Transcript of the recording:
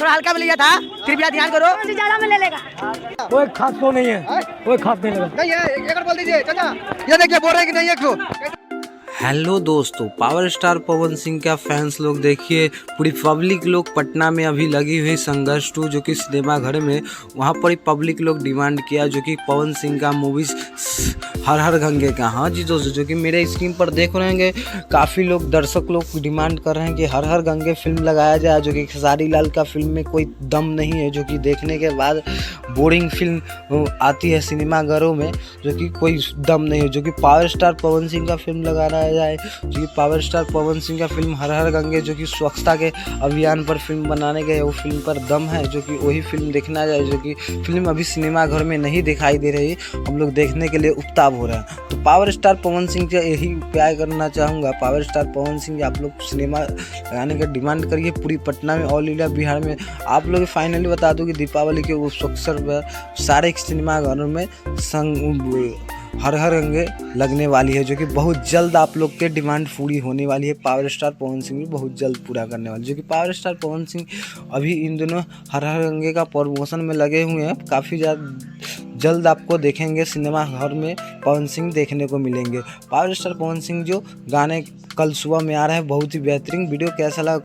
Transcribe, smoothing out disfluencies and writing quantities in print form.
थोड़ा हल्का में लिया था, कृपया ध्यान करो। ज्यादा में ले लेगा। कोई खास तो नहीं है, कोई खास नहीं लगा। नहीं है, एक और बोल दीजिए चाचा। ये देखिए बोल रहे हैं कि नहीं 100। हेलो दोस्तों, पावर स्टार पवन सिंह का फैंस लोग देखिए, पूरी पब्लिक लोग पटना में अभी लगी हुई संघर्ष 2 जो कि सिनेमा घर में, वहाँ पर ही पब्लिक लोग डिमांड किया जो कि पवन सिंह का मूवीज हर हर गंगे का। हाँ जी दोस्तों, जो कि मेरे स्क्रीन पर देख रहे हैं, काफ़ी लोग दर्शक लोग डिमांड कर रहे हैं कि हर हर गंगे फिल्म लगाया जाए, जो कि खेसारी लाल का फिल्म में कोई दम नहीं है, जो कि देखने के बाद बोरिंग फिल्म आती है सिनेमाघरों में, जो कि कोई दम नहीं है। जो कि पावर स्टार पवन सिंह का फिल्म लगाना जाए, जो कि पावर स्टार पवन सिंह का फिल्म हर हर गंगे जो कि स्वच्छता के अभियान पर फिल्म बनाने गए, वो फिल्म पर दम है, जो कि वही फिल्म देखना जाए। जो कि फिल्म अभी सिनेमा घर में नहीं दिखाई दे रही, हम लोग देखने के लिए उपताब हो रहे हैं। तो पावर स्टार पवन सिंह से यही प्यार करना चाहूँगा, पावर स्टार पवन सिंह आप लोग सिनेमा लगाने का डिमांड करिए पूरी पटना में, ऑल इंडिया बिहार में। आप लोग फाइनली बता दो कि दीपावली के उस अवसर पर सारे सिनेमा घरों में हर हर गंगे लगने वाली है, जो कि बहुत जल्द आप लोग के डिमांड पूरी होने वाली है। पावर स्टार पवन सिंह भी बहुत जल्द पूरा करने वाले, जो कि पावर स्टार पवन सिंह अभी इन दिनों हर हर गंगे का प्रमोशन में लगे हुए हैं। काफ़ी ज़्यादा जल्द आपको देखेंगे सिनेमा घर में पवन सिंह देखने को मिलेंगे। पावर स्टार पवन सिंह जो गाने कल सुबह में आ रहे हैं, बहुत ही बेहतरीन। वीडियो कैसा लगा